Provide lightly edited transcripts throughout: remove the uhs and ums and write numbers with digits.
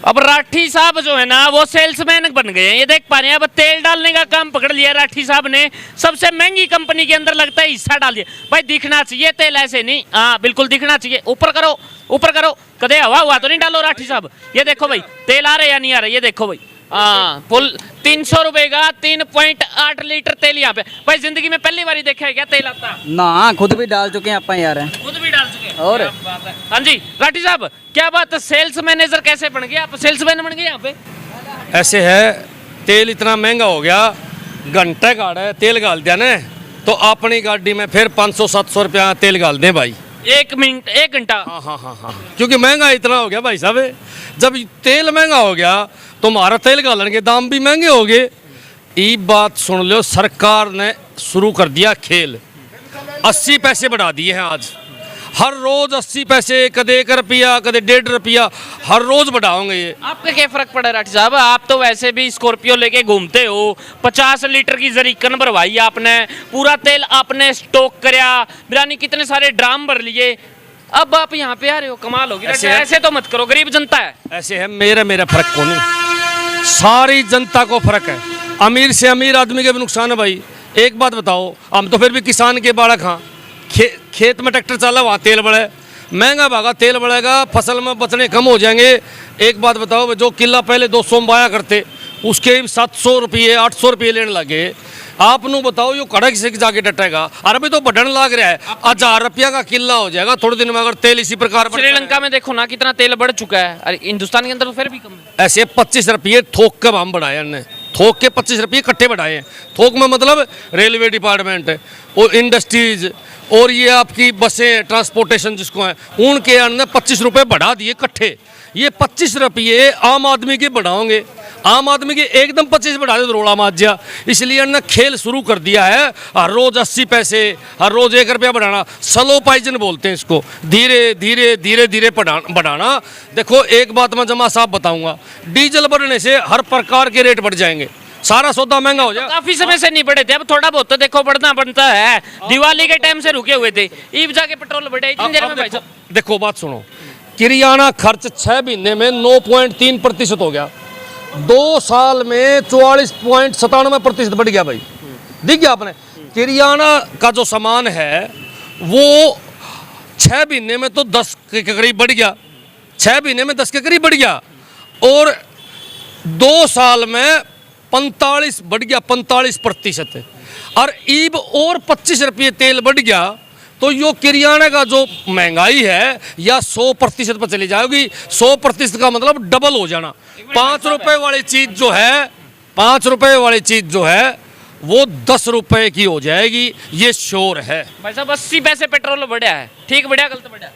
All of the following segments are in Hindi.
अब राठी साहब जो है ना वो सेल्समैन बन गए हैं, ये देख पा रहे हैं। अब तेल डालने का काम पकड़ लिया राठी साहब ने, सबसे महंगी कंपनी के अंदर लगता है हिस्सा डाल दिया। भाई दिखना चाहिए तेल, ऐसे नहीं, हाँ बिल्कुल दिखना चाहिए। ऊपर करो ऊपर करो, कदे हवा हुआ तो नहीं डालो राठी साहब। ये देखो भाई तेल आ रहा है या नहीं आ रहा, ये देखो भाई। हाँ फुल 300 रुपए का 3.8 लीटर तेल यहाँ पे। भाई जिंदगी में पहली बार देखा है क्या तेल आता? ना खुद भी डाल चुके हैं आप यार। खुद भी डाल चुके हैं और क्या बात है। हाँ जी राठी साहब क्या बात है, सेल्स मैनेजर कैसे बन गए आप, सेल्समैन बन गए यहाँ पे? ऐसे है, तेल इतना महंगा हो गया, घंटे गाड़ा है तेल गाल दिया ना तो अपनी गाड़ी में फिर 500-700 रुपया तेल गाल दें भाई। 1 मिनट 1 घंटा? हाँ हाँ हाँ हाँ, क्योंकि महंगा इतना हो गया भाई साहब। जब तेल महंगा हो गया तो हमारा तेल गालन के दाम भी महंगे हो गए। ये बात सुन लो, सरकार ने शुरू कर दिया खेल, 80 पैसे बढ़ा दिए हैं आज। हर रोज 80 पैसे, कदे 1 रुपया कदे 1.5 रुपया, हर रोज बढ़ाओगे ये। आपका क्या फर्क पड़ा राठी साहब? आप तो वैसे भी स्कॉर्पियो लेके घूमते हो, 50 लीटर की जरीकन भरवाई आपने, पूरा तेल आपने स्टॉक करया, बिरानी कितने सारे ड्राम भर लिए, अब आप यहाँ पे आ रहे हो, कमाल होगी। ऐसे तो मत करो, गरीब जनता है। ऐसे है, मेरा फर्क को नहीं, सारी जनता को फर्क है। अमीर से अमीर आदमी के भी नुकसान है भाई। एक बात बताओ, हम तो फिर भी किसान के बालक हाँ, खेत में ट्रैक्टर चला वहाँ तेल बढ़े, महंगा भागा तेल बढ़ेगा, फसल में बचने कम हो जाएंगे। एक बात बताओ, जो किला पहले 200 में बाया करते उसके 700 रुपये 800 रुपये लेने लगे। आप नु बताओ यो कड़क से जाके डटेगा? अरे तो बढ़ने लग रहा है, 1000 रुपया का किला हो जाएगा थोड़े दिन में अगर तेल इसी प्रकार। श्रीलंका में देखो ना कितना तेल बढ़ चुका है, अरे हिंदुस्तान के अंदर तो फिर भी कम है। ऐसे 25 रुपये थोक के हम बढ़ाए ने, थोक के 25 रुपये इकट्ठे बढ़ाए हैं। थोक में मतलब रेलवे डिपार्टमेंट और इंडस्ट्रीज और ये आपकी बसें ट्रांसपोर्टेशन जिसको है उनके अंदर 25 रुपये बढ़ा दिए इकट्ठे। ये 25 रुपये आम आदमी के बढ़ाओगे, आम आदमी के एकदम 25 बढ़ा दे तो रोड़ा माजिया। इसलिए ने खेल शुरू कर दिया है, हर रोज 80 पैसे, हर रोज 1 रुपया बढ़ाना, स्लो पाइजन बोलते हैं इसको, धीरे धीरे धीरे धीरे बढ़ाना। देखो एक बात मैं जमा साहब बताऊंगा, डीजल बढ़ने से हर प्रकार के रेट बढ़ जाएंगे, सारा सौदा महंगा हो जाए। काफी समय से नहीं बढ़े थे, अब थोड़ा बहुत तो देखो बढ़ना बनता है। दिवाली के टाइम से रुके हुए थे, ईब जाके पेट्रोल बढ़े इतनी देर में भाई साहब। देखो बात सुनो, किराना खर्च 6 महीने में 9.3% हो गया, 2 साल में 44.97% बढ़ गया भाई। दिख गया आपने, किराना का जो सामान है वो 6 महीने में तो 10 के करीब बढ़ गया, 6 महीने में 10 के करीब बढ़ गया, और 2 साल में 45 बढ़ गया, 45%। और ईब और 25 रुपये तेल बढ़ गया तो यो किराने का जो महंगाई है या 100% पर चली जाएगी। 100% का मतलब डबल हो जाना। 5 रुपए वाली चीज जो है, 5 रुपए वाली चीज जो है वो 10 रुपए की हो जाएगी, ये श्योर है। भाई साहब 80 पैसे पेट्रोल बढ़ा है, ठीक बढ़ा गलत बढ़ा?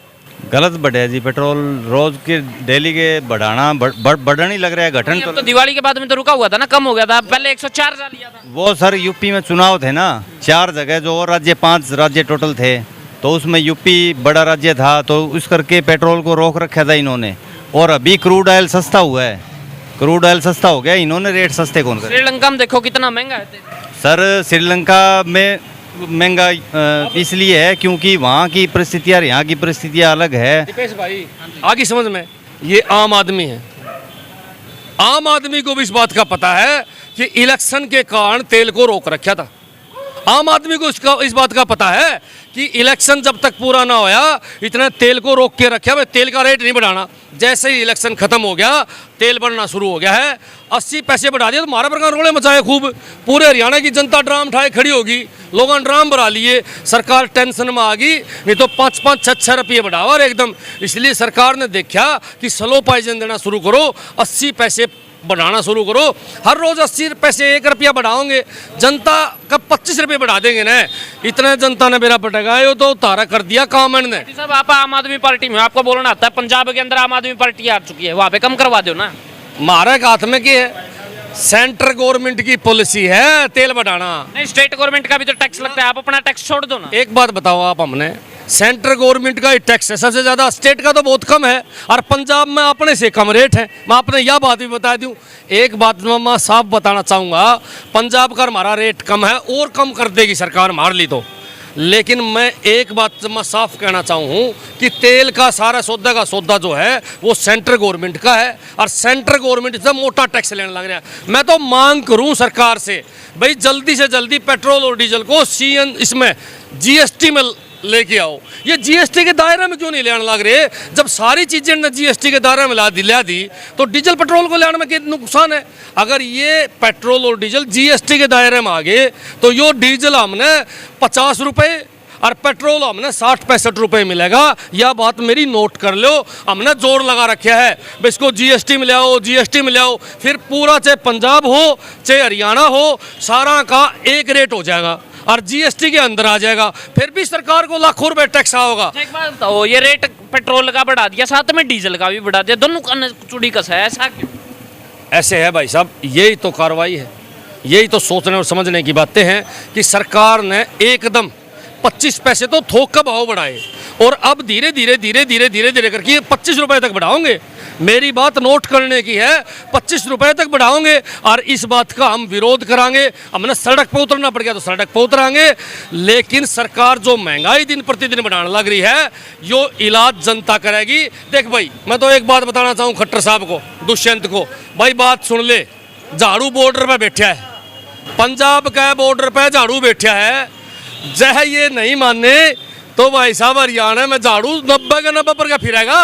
गलत बढ़े जी, पेट्रोल रोज के डेली के बढ़ाना बढ़न ही लग रहा है, घटन तो दिवाली के बाद में तो रुका हुआ था ना, कम हो गया था, पहले 104 साल लिया था। वो सर यूपी में चुनाव थे ना, 4 जगह जो और राज्य 5 राज्य टोटल थे, तो उसमें यूपी बड़ा राज्य था, तो उस करके पेट्रोल को रोक रखा था इन्होंने। और अभी क्रूड ऑयल सस्ता हुआ है, क्रूड ऑयल सस्ता हो गया, इन्होंने रेट सस्ते कौन करे? श्रीलंका में देखो कितना महंगा है सर। श्रीलंका में महंगा इसलिए है क्योंकि वहाँ की परिस्थितियाँ यहाँ की परिस्थितियाँ अलग है। दीपेश भाई आगे समझ में, ये आम आदमी है, आम आदमी को भी इस बात का पता है कि इलेक्शन के कारण तेल को रोक रखा था। आम आदमी को इस बात का पता है कि इलेक्शन जब तक पूरा ना होया इतना तेल को रोक के रखा, भाई तेल का रेट नहीं बढ़ाना। जैसे ही इलेक्शन खत्म हो गया तेल बढ़ना शुरू हो गया है, 80 पैसे बढ़ा दिया तो हमारा प्रकार रोले मचाए खूब, पूरे हरियाणा की जनता ड्राम उठाए खड़ी होगी, लोगों ने ड्राम बढ़ा लिए, सरकार टेंशन में आ गई, नहीं तो 5-5, 6-6 रुपये बढ़ावा एकदम। इसलिए सरकार ने देखा कि स्लो पाइजन देना शुरू करो, 80 पैसे बढ़ाना शुरू करो, हर रोज 80 पैसे 1 रुपया बढ़ाओगे, जनता का 25 रुपये बढ़ा देंगे ना, इतना जनता ने मेरा पटेगा, ये तो तारा कर दिया काम ने। साहब आप आम आदमी पार्टी में, आपको बोलना आता है पंजाब के अंदर आम आदमी पार्टी आ चुकी है, वहाँ पे कम करवा दो ना। हमारे हाथ में क्या है, सेंट्रल गवर्नमेंट की पॉलिसी है तेल बढ़ाना। नहीं स्टेट गवर्नमेंट का भी तो टैक्स लगता है, आप अपना टैक्स छोड़ दो ना। एक बात बताओ आप, हमने सेंट्रल गवर्नमेंट का टैक्स है सबसे ज्यादा, स्टेट का तो बहुत कम है, और पंजाब में अपने से कम रेट है। मैं आपने यह बात भी बता दूं, एक बात मैं साफ बताना चाहूँगा, पंजाब का हमारा रेट कम है और कम कर देगी सरकार मार ली तो। लेकिन मैं एक बात मैं साफ कहना चाहूँ कि तेल का सारा सौदा जो है वो सेंट्रल गवर्नमेंट का है, और सेंट्रल गवर्नमेंट से मोटा टैक्स लेने लग रहा है। मैं तो मांग करूँ सरकार से, भाई जल्दी से जल्दी पेट्रोल और डीजल को इसमें जीएसटी में लेके आओ। ये जीएसटी के दायरे में क्यों नहीं लेने लग रहे? जब सारी चीज़ें ने जीएसटी के दायरे में ला दी तो डीजल पेट्रोल को लेने में कितना नुकसान है? अगर ये पेट्रोल और डीजल जीएसटी के दायरे में आ गए तो यो डीजल हमने 50 रुपये और पेट्रोल हमने 60-65 रुपये मिलेगा। यह बात मेरी नोट कर लो, हमने जोर लगा रखा है भाई इसको जीएसटी में ले आओ, जीएसटी में ले आओ। फिर पूरा चाहे पंजाब हो चाहे हरियाणा हो, सारा का एक रेट हो जाएगा और जीएसटी के अंदर आ जाएगा। फिर भी सरकार को लाखों रुपए टैक्स होगा। एक बात बताओ, ये रेट पेट्रोल का बढ़ा दिया, साथ में डीजल का भी बढ़ा दिया, दोनों का चुड़ी कसा है, ऐसा क्यों? ऐसे है भाई साहब, यही तो कार्रवाई है, यही तो सोचने और समझने की बातें हैं कि सरकार ने एकदम 25 पैसे तो थोक का भाव बढ़ाए और अब धीरे धीरे करके 25 रुपए तक बढ़ाओगे। मेरी बात नोट करने की है, 25 रुपए तक बढ़ाओगे और इस बात का हम विरोध करांगे। हमने सड़क पर उतरना पड़ गया तो सड़क पर उतरांगे, लेकिन सरकार जो महंगाई दिन प्रतिदिन बढ़ाने लग रही है यो इलाज जनता करेगी। देख भाई, मैं तो एक बात बताना चाहूँ खट्टर साहब को, दुष्यंत को, भाई बात सुन ले। झाड़ू बॉर्डर पर बैठा है, पंजाब का बॉर्डर पर झाड़ू बैठा है, जह ये नहीं माने तो भाई साहब हरियाणा में झाड़ू 90 के 90 पर का फिरेगा।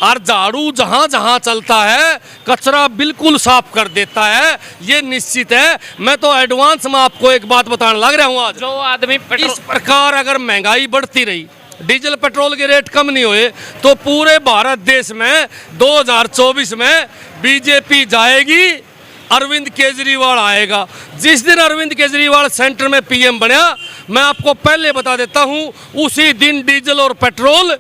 और झाड़ू जहाँ जहाँ चलता है कचरा बिल्कुल साफ कर देता है, ये निश्चित है। मैं तो एडवांस में आपको एक बात बताने लग रहा हूँ आज, जो आदमी इस प्रकार अगर महंगाई बढ़ती रही, डीजल पेट्रोल के रेट कम नहीं हुए, तो पूरे भारत देश में 2024 में बीजेपी जाएगी, अरविंद केजरीवाल आएगा। जिस दिन अरविंद केजरीवाल सेंटर में पीएम बना, मैं आपको पहले बता देता हूं, उसी दिन डीजल और पेट्रोल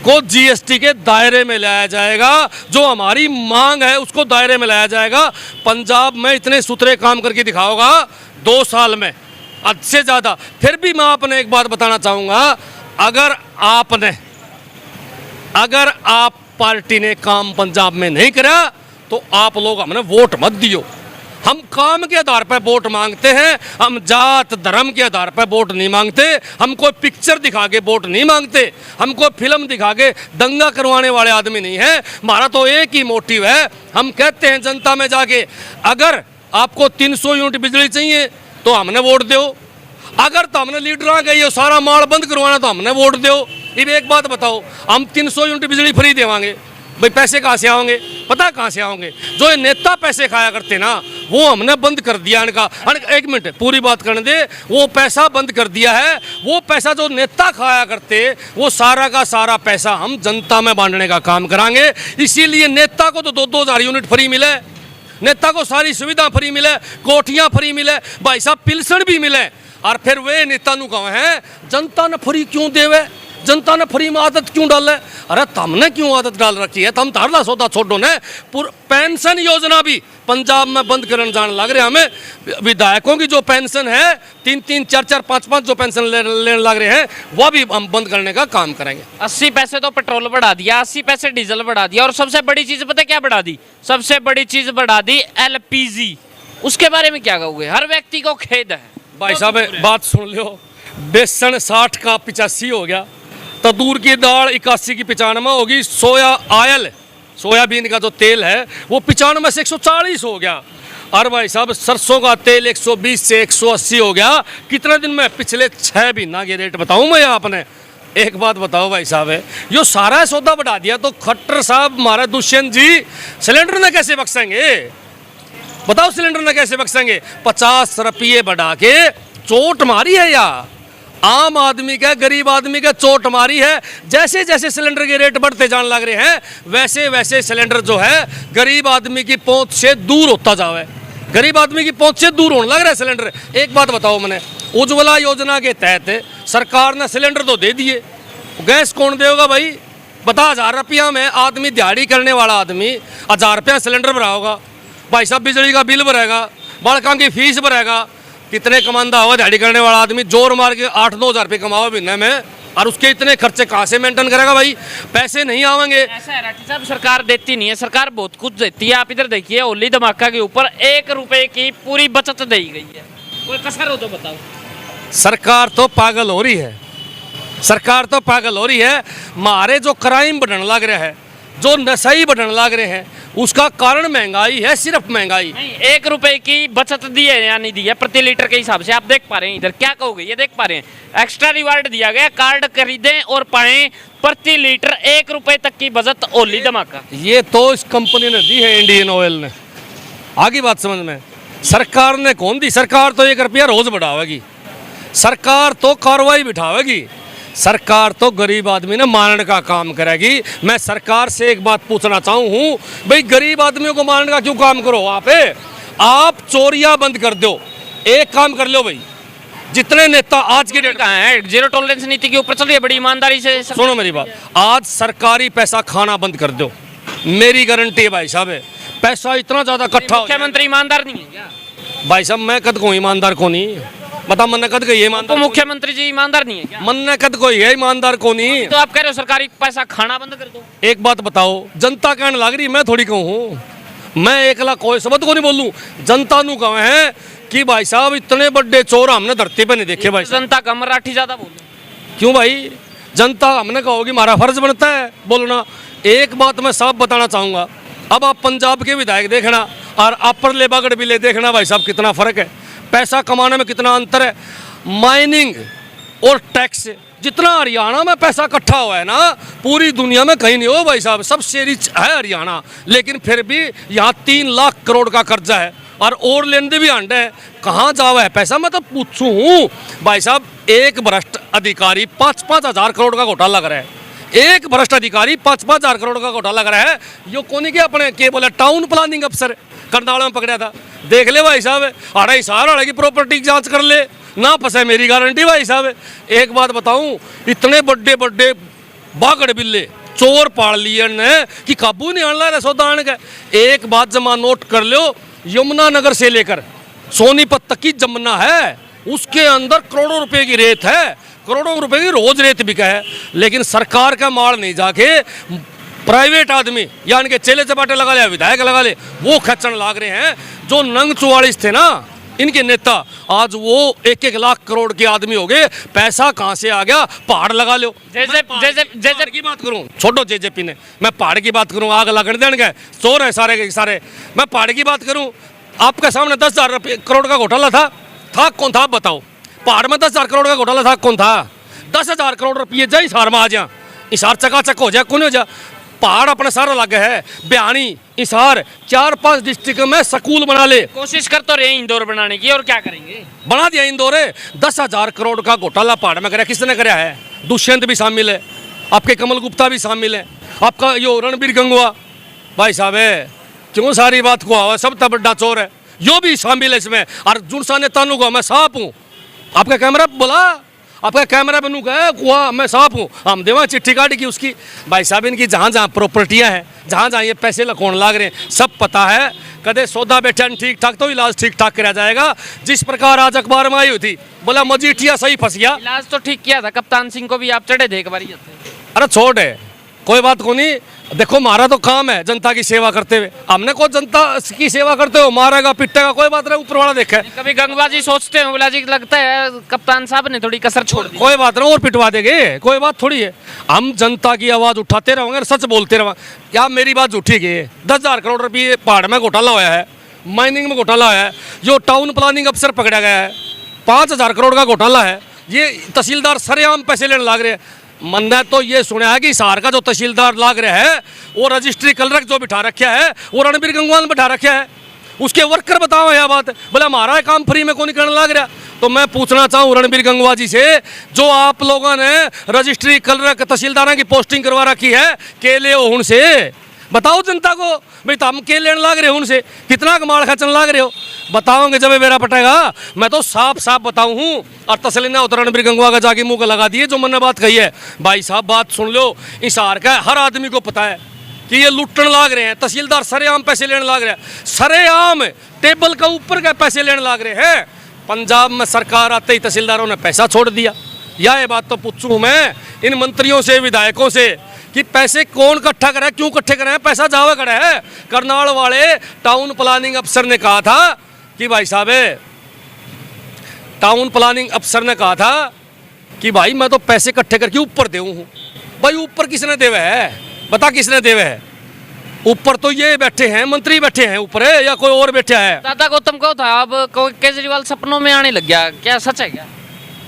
को जीएसटी के दायरे में लाया जाएगा। जो हमारी मांग है उसको दायरे में लाया जाएगा। पंजाब में इतने सुथरे काम करके दिखाओगा 2 साल में, अच्छे ज़्यादा। फिर भी मैं आपने एक बात बताना चाहूँगा, अगर आप पार्टी ने काम पंजाब में नहीं करा तो आप लोग हमने वोट मत दियो। हम काम के आधार पर वोट मांगते हैं, हम जात धर्म के आधार पर वोट नहीं मांगते, हम कोई पिक्चर दिखा के वोट नहीं मांगते, हम कोई फिल्म दिखा के दंगा करवाने वाले आदमी नहीं है। हमारा तो एक ही मोटिव है, हम कहते हैं जनता में जाके, अगर आपको 300 यूनिट बिजली चाहिए तो हमने वोट दो, अगर तो हमने लीडर आ गई सारा माल बंद करवाना तो हमने वोट दो। अब एक बात बताओ, हम 300 यूनिट बिजली फ्री देवांगे, भाई पैसे कहाँ से आओगे? पता कहाँ से आओगे? जो ये नेता पैसे खाया करते ना, वो हमने बंद कर दिया इनका। एक मिनट पूरी बात करने दे, वो पैसा बंद कर दिया है। वो पैसा जो नेता खाया करते, वो सारा का सारा पैसा हम जनता में बांटने का काम करांगे। इसीलिए नेता को तो 2-2 हज़ार यूनिट फ्री मिले, नेता को सारी सुविधा फ्री मिले, कोठियाँ फ्री मिले, भाई साहब पिल्सन भी मिले। और फिर वे नेता नु कहा है जनता ने फ्री क्यों देवे, जनता ने फ्री में आदत क्यों डाल है? अरे तुमने क्यों आदत डाल रखी है? तुम तारला सौदा छोड़ो ने। पेंशन योजना भी पंजाब में बंद करने जाने लग रहे हैं। हमें विधायकों की जो पेंशन है 3-3, 4-4, 5-5 जो पेंशन लेने लग रहे हैं, वह भी हम बंद करने का काम करेंगे। 80 पैसे तो पेट्रोल बढ़ा दिया, 80 पैसे डीजल बढ़ा दिया, और सबसे बड़ी चीज पता है क्या बढ़ा दी? सबसे बड़ी चीज बढ़ा दी एलपीजी। उसके बारे में क्या कहोगे? हर व्यक्ति को खेद है। भाई साहब बात सुन लो, बेसन 60 का 85 हो गया, तंदूर की दाल 81 की 95 होगी, सोया ऑयल सोयाबीन का जो तेल है वो 95 से 140 हो गया। और भाई साहब सरसों का तेल 120 से 180 हो गया। कितने दिन में? पिछले 6 महीना के रेट बताऊं मैं आपने। एक बात बताओ भाई साहब, यो सारा सौदा बढ़ा दिया तो खट्टर साहब हमारा दुष्यंत जी सिलेंडर ने कैसे बक्सेंगे? बताओ सिलेंडर ने कैसे बक्सेंगे? 50 रुपये बढ़ा के चोट मारी है या आम आदमी का, गरीब आदमी का चोट मारी है। जैसे जैसे सिलेंडर के रेट बढ़ते जाने लग रहे हैं, वैसे वैसे सिलेंडर जो है गरीब आदमी की पहुंच से दूर होता जावे, गरीब आदमी की पहुंच से दूर होने लग रहा है सिलेंडर। एक बात बताओ, मैंने उज्ज्वला योजना के तहत सरकार ने सिलेंडर तो दे दिए, गैस कौन देगा भाई? बता 1000 रुपया में आदमी दिहाड़ी करने वाला आदमी 1000 रुपया सिलेंडर भराओगा, भाई साहब बिजली का बिल भरेगा, बालकों की फीस भरेगा। कितने कमांदा होगा दिहाड़ी करने वाला आदमी? जोर मार के 8-9 हज़ार रुपये कमाओ महीने में, और उसके इतने खर्चे कहाँ से मेंटेन करेगा भाई? पैसे नहीं आवेंगे। ऐसा है राठी साहब, सरकार देती नहीं है, सरकार बहुत कुछ देती है। आप इधर देखिए, होली धमाका के ऊपर 1 रुपए की पूरी बचत दी गई है। कोई कसर हो तो बताओ। सरकार तो पागल हो रही है, सरकार तो पागल हो रही है। हमारे जो क्राइम बढ़ने लग रहा है, जो नशाई बढ़ने लग रहे हैं, उसका कारण महंगाई है, सिर्फ महंगाई। नहीं, 1 रुपए की बचत दी है या नहीं दी है प्रति लीटर के हिसाब से? आप देख पा रहे हैं इधर, क्या कहोगे? ये देख पा रहे हैं, एक्स्ट्रा रिवार्ड दिया गया, कार्ड खरीदें और पाएं प्रति लीटर 1 रुपए तक की बचत। ओली धमाका। ये तो इस कंपनी ने दी है, इंडियन ऑयल ने। आगे बात समझ में, सरकार ने कौन दी? सरकार तो 1 रुपया रोज बढ़ावेगी, सरकार तो कार्रवाई बिठावेगी, सरकार तो गरीब आदमी ने मारने का काम करेगी। मैं सरकार से एक बात पूछना चाहूँ हूँ, भाई गरीब आदमियों को मारने का क्यों काम करो? वहाँ पे आप चोरियां बंद कर दो, एक काम कर लो भाई। जितने नेता आज की डेट कहाँ है? जीरो टॉलरेंस नीति के ऊपर चल रही है बड़ी ईमानदारी से। सुनो मेरी बात, आज सरकारी पैसा खाना बंद कर दो, मेरी गारंटी है भाई साहब। पैसा इतना ज्यादा इकट्ठा हो मुख्यमंत्री ईमानदार नहीं है क्या? भाई साहब, मैं कद को ईमानदार को नहीं बता, मन कद गई ईमानदार, मुख्यमंत्री जी ईमानदार नहीं है क्या? मन कद कोई है ईमानदार को नहीं। तो आप कह रहे हो सरकारी पैसा खाना बंद कर दो। एक बात बताओ, जनता कहने लग रही, मैं थोड़ी कहूँ, मैं एकला कोई शब्द को नहीं बोलूँ, जनता नु कहे हैं कि भाई साहब इतने बड़े चोर हमने धरती पे नहीं देखे भाई साहब। जनता का मराठी ज्यादा बोल। क्यों भाई? जनता हमने कहोगी, हमारा फर्ज बनता है बोलना। एक बात मैं साफ बताना चाहूँगा, अब आप पंजाब के विधायक देखना और अपर लेबागढ़ बिले देखना भाई साहब, कितना फर्क है, पैसा कमाने में कितना अंतर है। माइनिंग और टैक्स जितना हरियाणा में पैसा इकट्ठा हुआ है ना, पूरी दुनिया में कहीं नहीं हो भाई साहब। सबसे रिच है हरियाणा, लेकिन फिर भी यहाँ 3 लाख करोड़ का कर्जा है और लेने भी अंडे है। कहाँ जावा है पैसा? मैं तो पूछूं हूँ भाई साहब, एक भ्रष्ट अधिकारी 5-5 हजार करोड़ का घोटाला कर रहा है, एक भ्रष्ट अधिकारी 5-5 हजार करोड़ का घोटाला कर रहा है। यो कोनी के अपने के बोले टाउन प्लानिंग अफसर करनाल में पकड़ा था, देख ले भाई साहब, 2.5 की प्रॉपर्टी की जांच कर ले ना, फंसे मेरी गारंटी भाई साहब। एक बात बताऊं, इतने बड़े बड़े बागड़ बिल्ले चोर पाड़ लिए ने कि काबू नहीं आने लगा सौदान का। एक बात जमा नोट कर लो, यमुनानगर से लेकर सोनीपत तक की जमुना है, उसके अंदर करोड़ों रुपए की रेत है, करोड़ों रुपए की रोज रेत बिका है, लेकिन सरकार का माल नहीं जाके प्राइवेट आदमी यानी कि चेले चपाटे लगा ले, विधायक लगा ले, वो खर्चने लाग रहे हैं। जो नंग 44 थे ना इनके नेता, आज वो 1-1 लाख करोड़ के आदमी हो गए। पैसा कहाँ से आ गया? पहाड़ लगा लो। जैसे की बात करूं, छोड़ो जेजेपी ने, मैं पहाड़ की बात करूं, आग लगने देंगे, चोर है सारे के सारे। मैं पहाड़ की बात करूं, आपके सामने 10,000 करोड़ का घोटाला था कौन था? आप बताओ, पहाड़ में 10,000 करोड़ का घोटाला था कौन था? 10,000 करोड़ रुपये जाए हिसार में आ जा, हिसार चकाचक हो जाए, कौन हो जा। पहाड़ अपने सारा लगे है, बयानी हिसार 4-5 डिस्ट्रिक्ट में स्कूल बना ले। कोशिश कर तो रहे इंदौर बनाने की, और क्या करेंगे? बना दिया इंदौर। 10,000 करोड़ का घोटाला पहाड़ में कराया, किसने कराया है? दुष्यंत भी शामिल है, आपके कमल गुप्ता भी शामिल है, आपका यो रणबीर गंगवा भाई साहब है, क्यों सारी बात को आवा, सब तब बड़ा चोर है, यो भी शामिल है इसमें। और जुनसा ने तानू को मैं साफ हूँ, आपका कैमरा बोला, आपका कैमरा बनू गया कुआ, मैं साफ हूँ, हम देवा चिट्ठी काटी की उसकी। भाई साहब इनकी जहाँ जहाँ प्रॉपर्टियाँ हैं, जहाँ जहाँ ये पैसे लकौन लाग रहे हैं, सब पता है। कदे सौदा बेचा ठीक ठाक तो इलाज ठीक ठाक कराया जाएगा। जिस प्रकार आज अखबार में आई हुई थी, बोला मजीठिया सही फंस गया। इलाज तो ठीक किया था, कप्तान सिंह को भी आप चढ़े थे एक बार। अरे छोड़ है, कोई बात को नहीं। देखो हमारा तो काम है जनता की सेवा करते हुए, हमने को जनता की सेवा करते हो मारेगा पिटेगा कोई बात नहीं, ऊपर वाला देखा है। कभी गंगबाजी सोचते हो बोला जी, लगता है कप्तान साहब ने थोड़ी कसर छोड़ दी। कोई बात नहीं, और पिटवा देंगे, कोई बात थोड़ी है। हम जनता की आवाज उठाते रहोगे, सच बोलते रहोगे। क्या मेरी बात झूठी गई है? 10,000 करोड़ रुपये पहाड़ में घोटाला हुआ है, माइनिंग में घोटाला है, जो टाउन प्लानिंग अफसर पकड़ा गया है, 5,000 करोड़ का घोटाला है। ये तहसीलदार सरेआम पैसे लेने लग रहे हैं। मैंने तो ये सुना है कि हिसार का जो तहसीलदार लाग रहा है, वो रजिस्ट्री क्लर्क जो बिठा रखा है, वो रणबीर गंगवा ने बिठा रखा है। उसके वर्कर बताओ यह बात, बोले हमारा काम फ्री में कौन करने लग रहा। तो मैं पूछना चाहूँ रणबीर गंगवा जी से, जो आप लोगों ने रजिस्ट्री क्लर्क तहसीलदारों की पोस्टिंग करवा रखी है, के ले हो उनसे बताओ जनता को, भाई तुम के लेने लग रहे हो उनसे, कितना कमाल खर्चने लग रहे हो? बताओगे जब मेरा पटेगा। मैं तो साफ साफ बताऊं हूँ, और तसली ना उतर रणबीर गंगवा का जाके मुंह को लगा दिए जो मैंने बात कही है। भाई साहब बात सुन लो, हिसार का हर आदमी को पता है कि ये लुटने लाग रहे हैं। तहसीलदार सरेआम पैसे लेने लाग रहे हैं, सरेआम टेबल का ऊपर का पैसे लेने लाग रहे हैं। पंजाब में सरकार आते ही तहसीलदारों ने पैसा छोड़ दिया। यह बात तो पूछूं मैं इन मंत्रियों से, विधायकों से, कि पैसे कौन इकट्ठा करे, क्यों इकट्ठे करे, पैसा जावा करे है। करनाल वाले टाउन प्लानिंग अफसर ने कहा था कि भाई साहब टाउन प्लानिंग अफसर ने कहा था कि भाई मैं तो पैसे इकट्ठे करके ऊपर देऊ हूँ। भाई ऊपर किसने देवे है, बता किसने देवे है? ऊपर तो ये बैठे हैं, मंत्री बैठे हैं ऊपर है, या कोई और बैठा है? दादा गौतम को था, अब केजरीवाल सपनों में आने लग गया, क्या सच है क्या?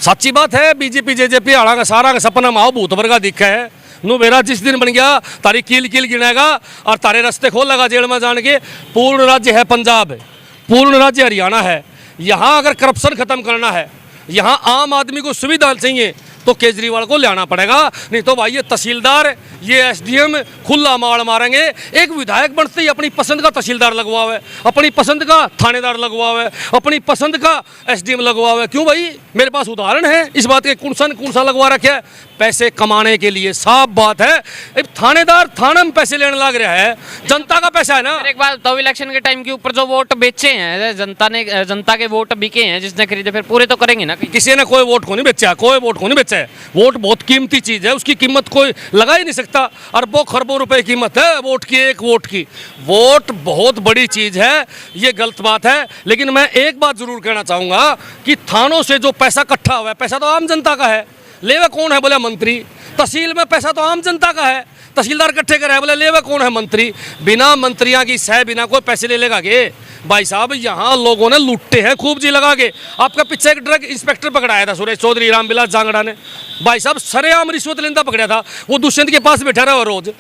सच्ची बात है। बीजेपी जेजेपी आड़ा का सारा का सपना माओ भूत वर्गा दिखा है। नु मेरा जिस दिन बन गया तारी कील कील गिनेगा और तारे रास्ते खोल लगा जेल में जान के। पूर्ण राज्य है पंजाब, पूर्ण राज्य हरियाणा है। यहाँ अगर करप्शन खत्म करना है, यहाँ आम आदमी को सुविधा चाहिए, तो केजरीवाल को लाना पड़ेगा। नहीं तो भाई ये तहसीलदार, ये एसडीएम खुला मार मारेंगे। एक विधायक बनते ही अपनी पसंद का तहसीलदार लगवावे, अपनी पसंद का थानेदार लगवावे, अपनी पसंद का एसडीएम लगवावे। क्यों भाई? मेरे पास उदाहरण है इस बात के। कौन सा लगवा रखे है? पैसे कमाने के लिए, साफ बात है। एक थानेदार थाना में पैसे लेने लग रहा है, जनता का पैसा है ना। एक बात तो इलेक्शन के टाइम के ऊपर जो वोट बेचे हैं जनता ने, जनता के वोट बिके हैं, जिसने खरीदे फिर पूरे तो करेंगे ना। किसी ने कोई वोट को नहीं बेचा, कोई वोट को नहीं बेचा है। वोट बहुत कीमती चीज है, उसकी कीमत कोई लगा ही नहीं सकता। अरबों खरबों रुपए की कीमत है वोट की, एक वोट की। वोट बहुत बड़ी चीज है, ये गलत बात है। लेकिन मैं एक बात जरूर कहना चाहूंगा कि थानों से जो पैसा इकट्ठा हुआ है, पैसा तो आम जनता का है। लेवे कौन है? बोले मंत्री। तहसील में पैसा तो आम जनता का है, तहसीलदार इकट्ठे करे, बोले लेवे कौन है? मंत्री। बिना मंत्रियों की सह बिना कोई पैसे ले लेगा के? भाई साहब यहाँ लोगों ने लूटे हैं खूब जी लगा के। आपका पीछे एक ड्रग इंस्पेक्टर पकड़ाया था सुरेश चौधरी रामविलास जांगड़ा ने, भाई साहब सरेआम रिश्वत लेंदा पकड़ा था। वो दुष्यंत के पास बैठा रहा रोज,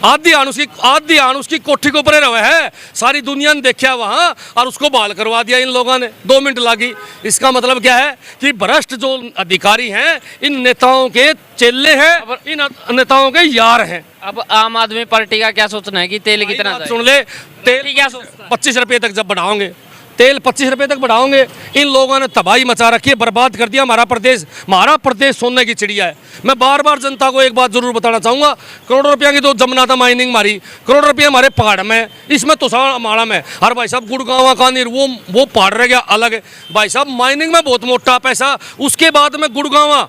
आधी आन उसकी कोठी के ऊपर रहे है। सारी दुनिया ने देखा वहां और उसको बहाल करवा दिया इन लोगों ने, 2 मिनट लगी। इसका मतलब क्या है कि भ्रष्ट जो अधिकारी हैं इन नेताओं के चेले हैं, इन नेताओं के यार हैं। अब आम आदमी पार्टी का क्या सोचना है कि तेल कितना सुन ले, तेल क्या सोचता है? 25 रुपये तक जब बढ़ाओगे, तेल 25 रुपये तक बढ़ाओगे। इन लोगों ने तबाही मचा रखी है, बर्बाद कर दिया हमारा प्रदेश। हमारा प्रदेश सोने की चिड़िया है। मैं बार बार जनता को एक बात जरूर बताना चाहूँगा, करोड़ों रुपया की तो जमुना था माइनिंग मारी, करोड़ रुपये हमारे पहाड़ में, इसमें तो हमारा में। और भाई साहब गुड़गांव कानीर वो पहाड़ रह गया अलग है। भाई साहब माइनिंग में बहुत मोटा पैसा, उसके बाद में गुड़गांव,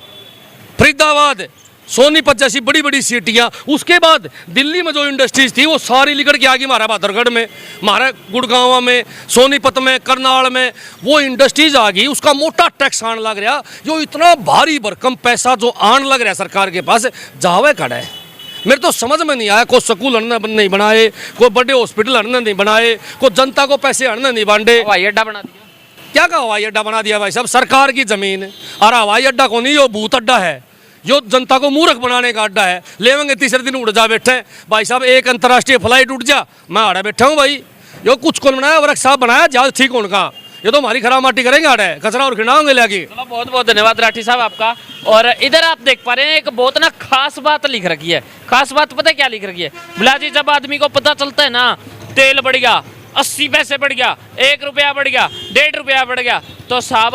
फरीदाबाद, सोनीपत जैसी बड़ी बड़ी सिटियाँ, उसके बाद दिल्ली में जो इंडस्ट्रीज थी वो सारी निकल के आ गई हमारा बहादुरगढ़ में, हमारा गुड़गांव में, सोनीपत में, करनाल में वो इंडस्ट्रीज आ गई। उसका मोटा टैक्स आने लग रहा, जो इतना भारी भरकम पैसा जो आने लग रहा है सरकार के पास, जावे खड़ा है। मेरे तो समझ में नहीं आया, कोई स्कूल नहीं बनाए, कोई बड़े हॉस्पिटल नहीं बनाए, कोई जनता को पैसे नहीं बांटे। हवाई अड्डा बना दिया। क्या का हवाई अड्डा बना दिया भाई साहब? सरकार की जमीन और हवाई अड्डा को नहीं, यो भूत अड्डा है, जो जनता को मूर्ख बनाने का अड्डा है। लेवेंगे तीसरे दिन उड़ जा बैठे भाई साहब। एक अंतर्राष्ट्रीय फ्लाइट उठ जा, मैं आड़ा बैठा हूँ भाई। यो कुछ कौन बनाया? वर्क साहब बनाया, जहाज ठीक होने का। ये तो हमारी खराब माटी करेंगे, आड़े कचरा और खिंडाओगे लगी। चलो बहुत बहुत धन्यवाद राठी साहब आपका। और इधर आप देख पा रहे हैं एक बहुत ना खास बात लिख रखी है। खास बात पता है क्या लिख रखी है? बोला जी जब आदमी को पता चलता है ना तेल बढ़ गया, 80 पैसे बढ़ गया, 1 रुपया बढ़ गया, 1.5 रुपया बढ़ गया, तो साहब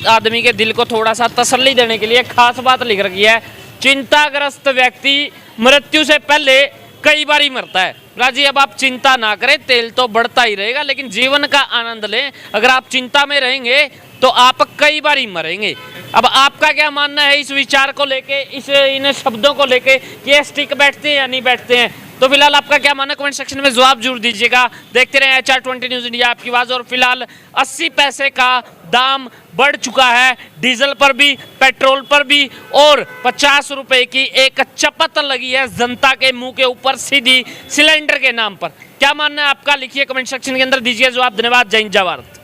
आदमी के दिल को थोड़ा सा तसल्ली देने के लिए खास बात लिख रखी है। चिंताग्रस्त व्यक्ति मृत्यु से पहले कई बार ही मरता है। राजी अब आप चिंता ना करें, तेल तो बढ़ता ही रहेगा, लेकिन जीवन का आनंद लें। अगर आप चिंता में रहेंगे तो आप कई बार ही मरेंगे। अब आपका क्या मानना है इस विचार को लेके, इन शब्दों को लेके कि ये स्टिक बैठते हैं या नहीं बैठते हैं? तो फिलहाल आपका क्या मानना कमेंट सेक्शन में जवाब जरूर दीजिएगा। देखते रहे HR20 न्यूज़ इंडिया, आपकी आवाज़। और फिलहाल 80 पैसे का दाम बढ़ चुका है डीजल पर भी, पेट्रोल पर भी, और 50 रुपए की एक चपत लगी है जनता के मुंह के ऊपर सीधी सिलेंडर के नाम पर। क्या मानना है आपका? लिखिए कमेंट सेक्शन के अंदर, दीजिए जवाब। धन्यवाद। जय हिंद, जय भारत।